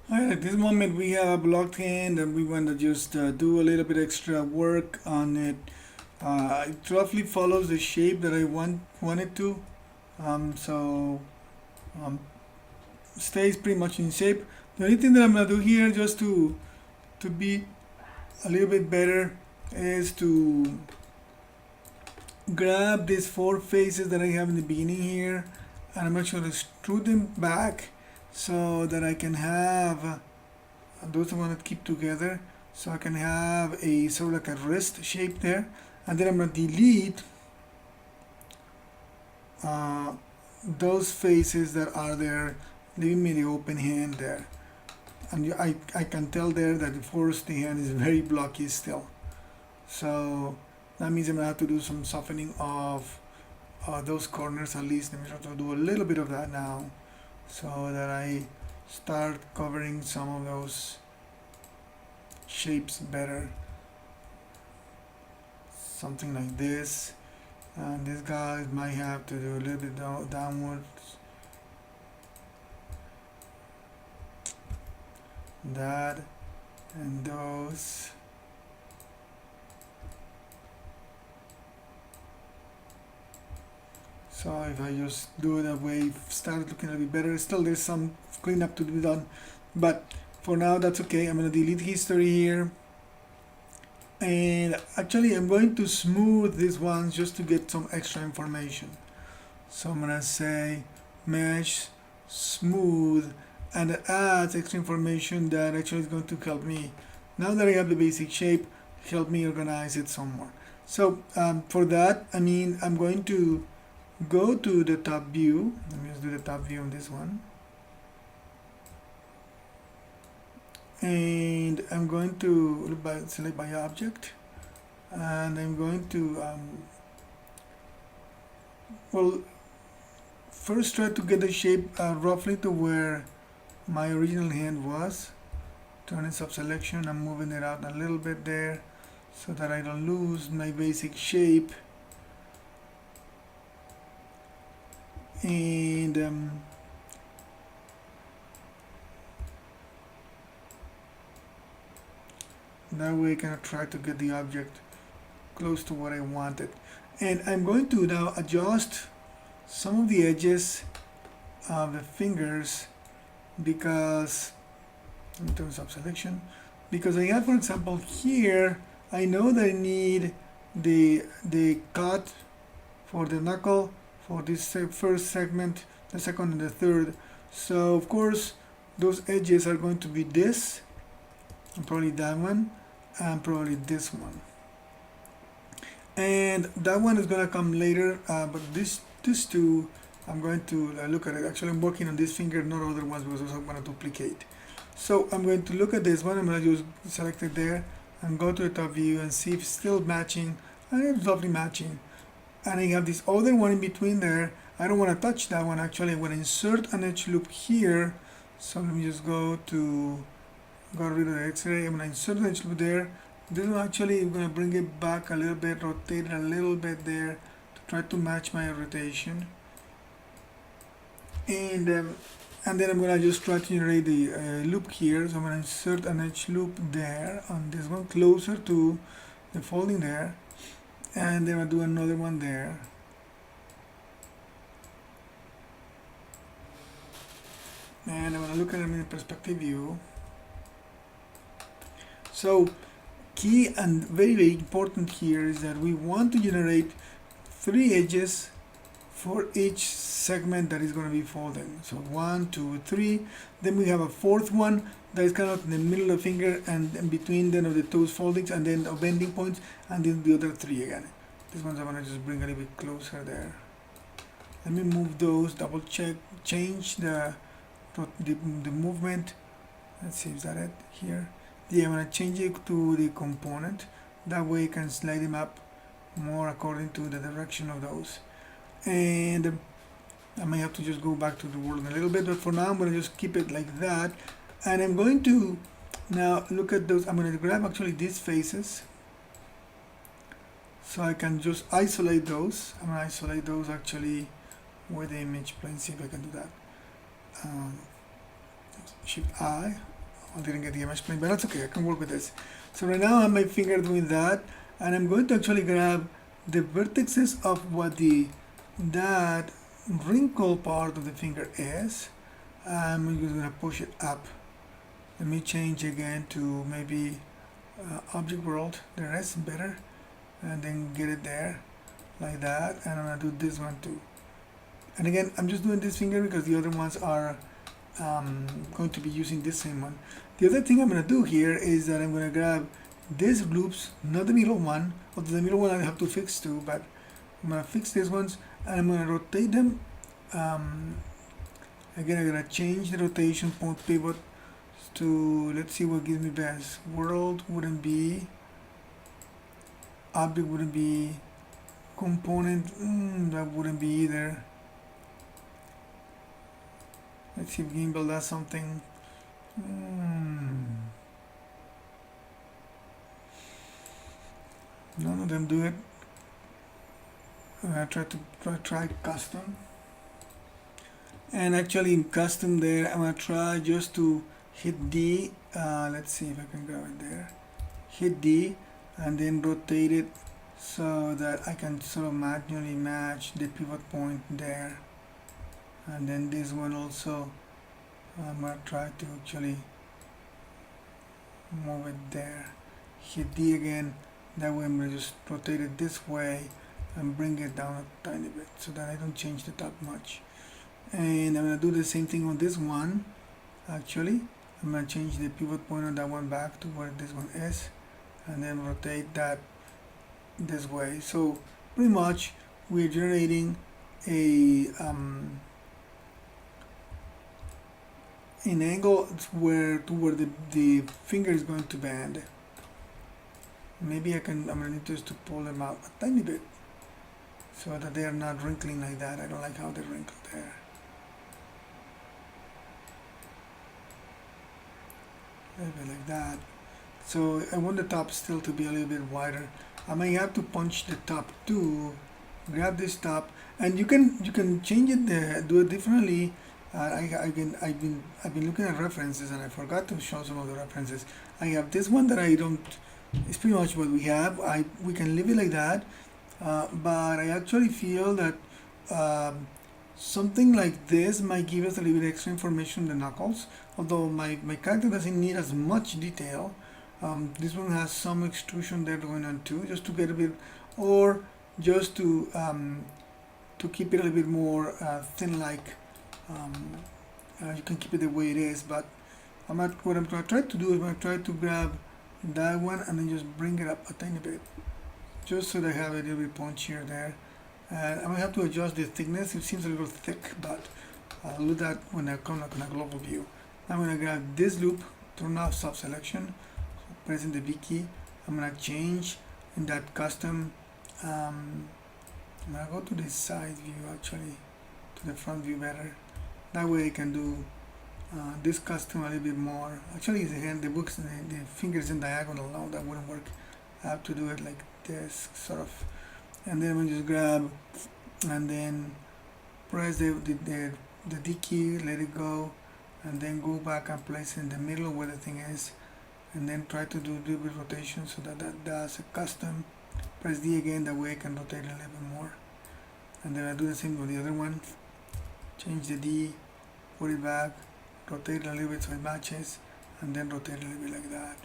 Alright, at this moment we have a blocked hand and we want to just do a little bit extra work on it. It roughly follows the shape that I want it to. So um, stays pretty much in shape. The only thing that I'm gonna do here just to be a little bit better is to grab these four faces that I have in the beginning here, and I'm actually screw them back so that I can have those I want to keep together, so I can have a sort of like a wrist shape there, and then I'm going to delete uh, those faces that are there, leaving me the open hand there. And I can tell there that of course the hand is very blocky still, so that means I'm going to have to do some softening of those corners at least. Let me try to do a little bit of that now so that I start covering some of those shapes better. Something like this, and this guy might have to do a little bit downwards, that, and those. So if I just do it that way, start looking a bit better. Still there's some cleanup to be done, but for now that's okay. I'm going to delete history here, and actually I'm going to smooth these ones just to get some extra information. So I'm going to say mesh smooth, and it adds extra information that actually is going to help me, now that I have the basic shape, help me organize it some more. So for that, I'm going to go to the top view. Let me just do the top view on this one, and I'm going to select by object, and I'm going to well, first try to get the shape roughly to where my original hand was. Turn it sub selection. I'm moving it out a little bit there so that I don't lose my basic shape. And that way I can try to get the object close to what I wanted. And I'm going to now adjust some of the edges of the fingers, because in terms of selection, because I have, for example, here I know that I need the cut for the knuckle for this first segment, the second and the third. So of course those edges are going to be this, and probably that one, and probably this one, and that one is going to come later, but this two I'm going to look at it. Actually I'm working on this finger, not other ones, because I'm going to duplicate. So I'm going to look at this one. I'm going to just select it there and go to the top view and see if it's still matching, and it's roughly matching. And I have this other one in between there. I don't want to touch that one. Actually I'm going to insert an edge loop here, so let me just go rid of the x-ray. I'm going to insert an edge loop there. This one actually I'm going to bring it back a little bit, rotate it a little bit there to try to match my rotation, and then I'm going to just try to generate the loop here. So I'm going to insert an edge loop there on this one closer to the folding there, and then I'll do another one there, and I'm going to look at them in the perspective view. So key and very important here is that we want to generate 3 edges for each segment that is going to be folding. So 1, 2, 3. Then we have a fourth one that is kind of in the middle of the finger and in between then of the toes foldings, and then the bending points, and then the other 3 again. These ones I'm going to just bring a little bit closer there. Let me move those, double check, change the movement. Let's see, is that it here? Yeah, I'm going to change it to the component. That way you can slide them up more according to the direction of those. And I may have to just go back to the world in a little bit, but for now I'm going to just keep it like that. And I'm going to now look at those. I'm going to grab actually these faces, so I can just isolate those. I'm going to isolate those actually with the image plane, see if I can do that. Shift I, I didn't get the image plane, but that's okay, I can work with this. So right now I have my finger doing that, and I'm going to actually grab the vertices of what that wrinkle part of the finger is. I'm just gonna push it up. Let me change again to maybe object world, the rest better, and then get it there like that. And I'm gonna do this one too. And again, I'm just doing this finger because the other ones are going to be using this same one. The other thing I'm going to do here is that I'm going to grab these loops, not the middle one, although the middle one I have to fix too, but I'm going to fix these ones and I'm going to rotate them. Again, I'm going to change the rotation point pivot to, let's see what gives me best. World wouldn't be, object wouldn't be, component, that wouldn't be either. Let's see if Gimbal does something. None of them do it. I'm gonna try custom. And actually in custom there, I'm gonna try just to hit D. Let's see if I can grab it there. Hit D and then rotate it so that I can sort of manually match the pivot point there. And then this one also, I'm going to try to actually move it there. Hit D again, that way I'm going to just rotate it this way and bring it down a tiny bit so that I don't change the top much. And I'm going to do the same thing on this one. Actually, I'm going to change the pivot point on that one back to where this one is and then rotate that this way. So pretty much we're generating a an angle where the finger is going to bend. Maybe I'm gonna need just to pull them out a tiny bit so that they are not wrinkling like that. I don't like how they wrinkle there. A little bit like that. So I want the top still to be a little bit wider. I may have to punch the top too. Grab this top, and you can change it there, do it differently. I've been looking at references and I forgot to show some of the references. I have this one that I don't. It's pretty much what we have. We can leave it like that, but I actually feel that something like this might give us a little bit extra information on the knuckles. Although my character doesn't need as much detail. This one has some extrusion there going on too, just to get a bit, or just to keep it a little bit more thin-like. You can keep it the way it is, but what I'm going to try to do is I'm going to try to grab that one and then just bring it up a tiny bit, just so that I have a little bit punchier there. And I'm going to have to adjust the thickness. It seems a little thick, but I'll do that when I come on a global view. I'm going to grab this loop, turn off soft selection, pressing the V key. I'm going to change in that custom. I'm going to go to the side view, actually, to the front view better. That way I can do this custom a little bit more. Actually, again, the fingers in diagonal. No, that wouldn't work. I have to do it like this, sort of. And then we just grab and then press the D key, let it go, and then go back and place it in the middle where the thing is, and then try to do a little bit of rotation so that does a custom. Press D again, that way I can rotate it a little bit more. And then I do the same with the other one. Change the D, put it back, rotate it a little bit so it matches, and then rotate it a little bit like that.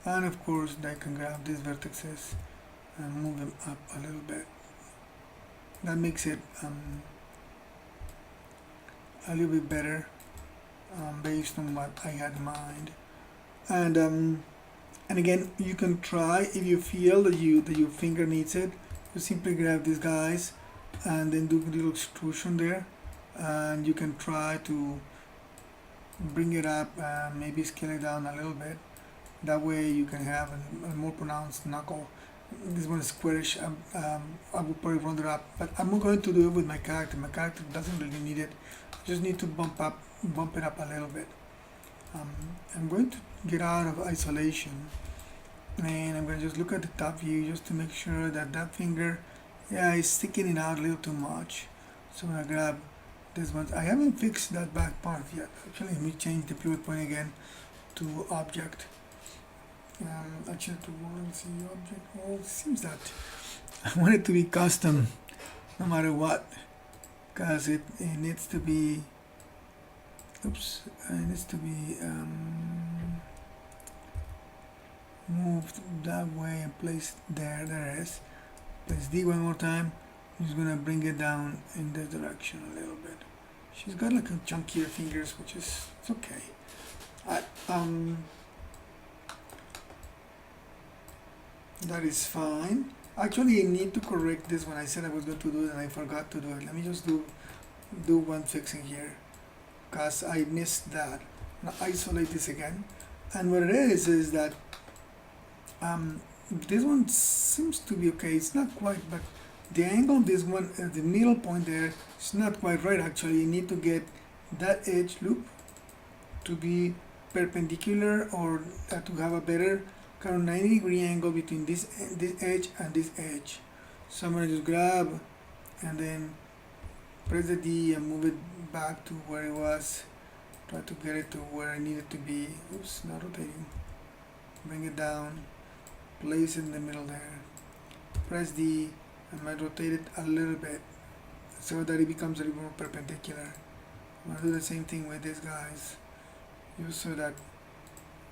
And of course I can grab these vertices and move them up a little bit. That makes it a little bit better based on what I had in mind. And again, you can try, if you feel that your finger needs it, you simply grab these guys and then do a little extrusion there, and you can try to bring it up and maybe scale it down a little bit. That way you can have a more pronounced knuckle. This one is squarish. I would probably round it up, but I'm going to do it with my character. My character doesn't really need it. I just need to bump it up a little bit. I'm going to get out of isolation, and I'm going to just look at the top view just to make sure that finger, is sticking it out a little too much. So I'm going to grab this one. I haven't fixed that back part yet. Actually, let me change the pivot point again to object. Actually to world, see object, well, it seems that I want it to be custom no matter what, because it needs to be, oops, it needs to be moved that way and placed there. There it is. Place D one more time. I'm just gonna bring it down in this direction a little bit. She's got like a chunkier fingers, which is, it's okay. That is fine. Actually, I need to correct this when I said I was going to do it and I forgot to do it. Let me just do one fixing here, because I missed that. Now isolate this again, and what it is that this one seems to be okay. It's not quite, but the angle of this one, the middle point there, is not quite right. Actually, you need to get that edge loop to be perpendicular, or to have a better kind of 90-degree angle between this edge and this edge. So I'm gonna just grab and then press the D and move it back to where it was. Try to get it to where I need it to be. Oops, not rotating. Bring it down, place it in the middle there. Press D and might rotate it a little bit so that it becomes a little more perpendicular. I'm gonna do the same thing with these guys, just so that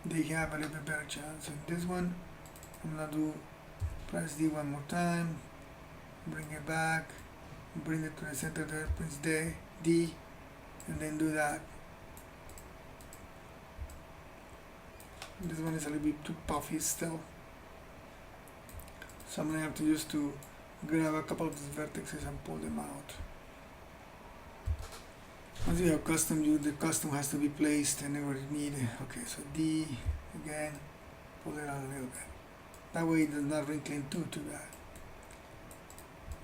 they have a little bit better chance. And this one, I'm gonna do press D one more time, bring it back, bring it to the center there, press D, and then do that. This one is a little bit too puffy still, so I'm gonna have to use to grab a couple of these vertices and pull them out. Once you have custom, the custom has to be placed anywhere you need it. Okay, so D again, pull it out a little bit. That way it does not wrinkle in too bad.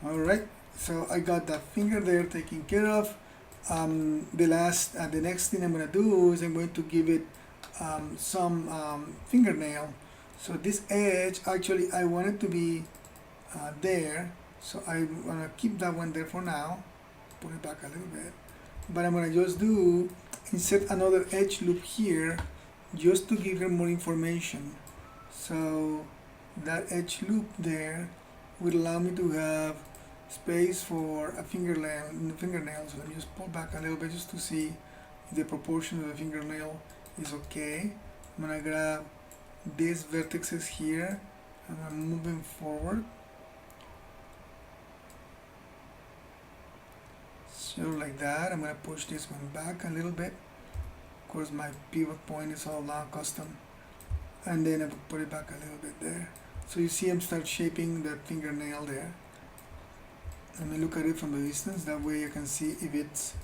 Alright, so I got that finger there taken care of. The next thing I'm going to do is I'm going to give it some fingernail. So this edge, actually I want it to be there, so I'm going to keep that one there for now, put it back a little bit. But I'm going to just insert another edge loop here just to give her more information. So that edge loop there will allow me to have space for a fingernail. So let me just pull back a little bit just to see if the proportion of the fingernail is okay. I'm going to grab these vertices here and I'm moving forward. So like that, I'm going to push this one back a little bit. Of course, my pivot point is all now custom. And then I will put it back a little bit there. So you see I'm start shaping that fingernail there. Let me look at it from a distance. That way I can see if it's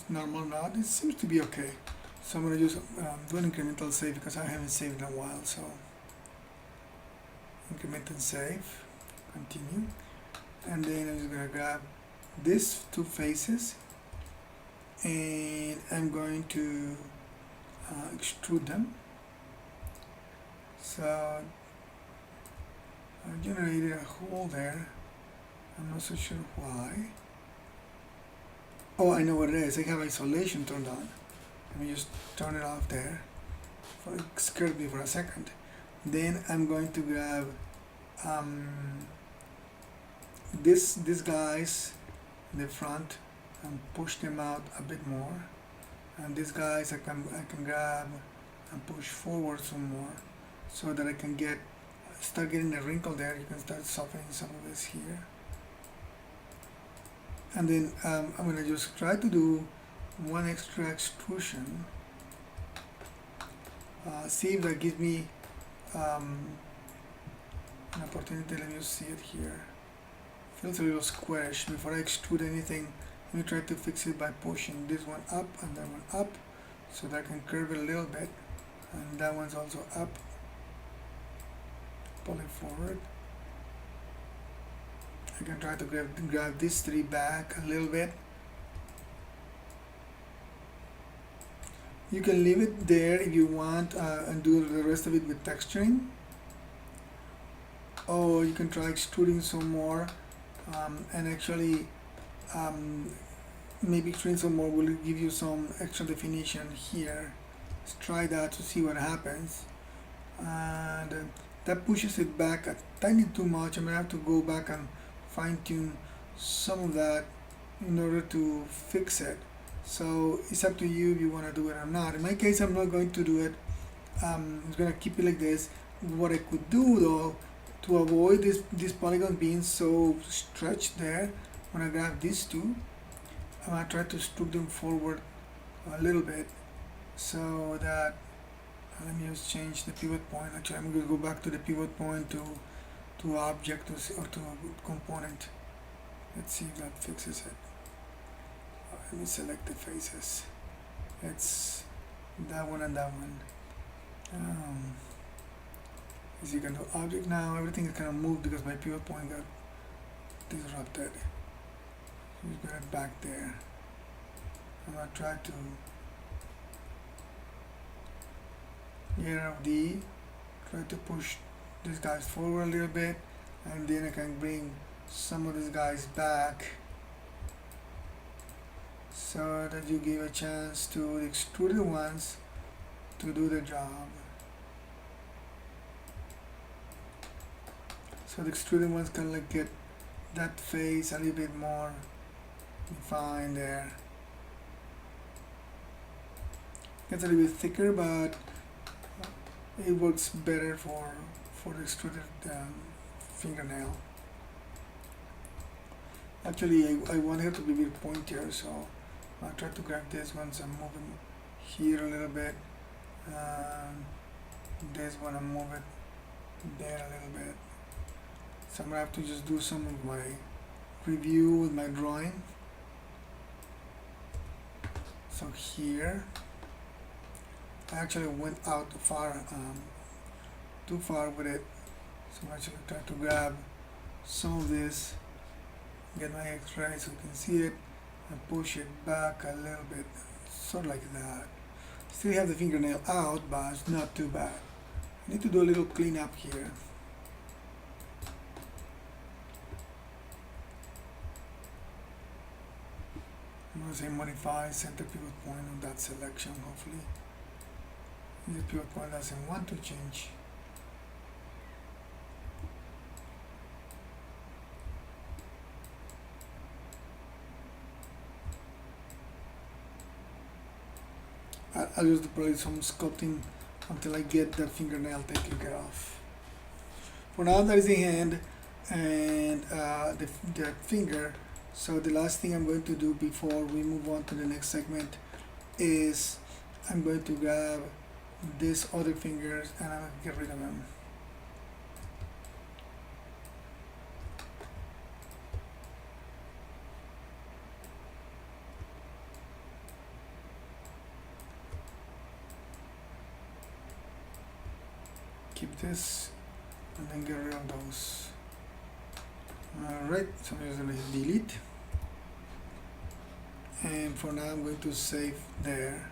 normal or not. It seems to be okay. So I'm going to just do an incremental save because I haven't saved in a while. So increment and save. Continue. And then I'm just going to grab these two faces and I'm going to extrude them. So I generated a hole there. I'm not so sure why. Oh, I know what it is. I have isolation turned on. Let me just turn it off there. It scared me for a second. Then I'm going to grab these guys in the front and push them out a bit more. And these guys I can grab and push forward some more, so that I can start getting a wrinkle there. You can start softening some of this here. And then I'm going to just try to do one extra extrusion. See if that gives me an opportunity. Let me just see it here. Feels a little squarish. Before I extrude anything, let me try to fix it by pushing this one up and that one up, so that I can curve it a little bit. And that one's also up. Pull it forward. I can try to grab these three back a little bit. You can leave it there if you want and do the rest of it with texturing. Or you can try extruding some more and actually maybe extruding some more will give you some extra definition here Let's try that to see what happens. And that pushes it back a tiny too much. I'm gonna have to go back and fine tune some of that in order to fix it. So it's up to you if you want to do it or not. In my case, I'm not going to do it. I'm gonna keep it like this. What I could do though, to avoid this polygon being so stretched there, when I grab these two, I'm gonna try to stroke them forward a little bit, so that let me just change the pivot point. Actually, I'm going to go back to the pivot point to object or to component. Let's see if that fixes it. Let me select the faces. It's that one and that one. As you can do object now, everything is kind of moved because my pivot point got disrupted. Just put it back there. I'm gonna try to get out of D, try to push these guys forward a little bit, and then I can bring some of these guys back so that you give a chance to the extruded ones to do the job. So the extruded ones can like get that face a little bit more defined there. Gets a little bit thicker, but it works better for the extruded fingernail. Actually, I want her to be a bit pointier, so I'll try to grab this one, so I'm moving here a little bit. This one, I'm moving there a little bit. So I'm gonna have to just do some of my review with my drawing. So here, I actually went out too far with it. So I'm actually trying to grab some of this, get my X-ray so you can see it, and push it back a little bit, sort of like that. Still have the fingernail out, but it's not too bad. I need to do a little cleanup here. I'm going to say modify center pivot point on that selection, hopefully. The pivot point doesn't want to change. I'll use probably some sculpting until I get the fingernail taken care of. For now, that is the hand and the finger. So the last thing I'm going to do before we move on to the next segment is I'm going to grab these other fingers and I'm going to get rid of them. Keep this and then get rid of those. Alright, so I'm just going to delete, and for now I'm going to save there.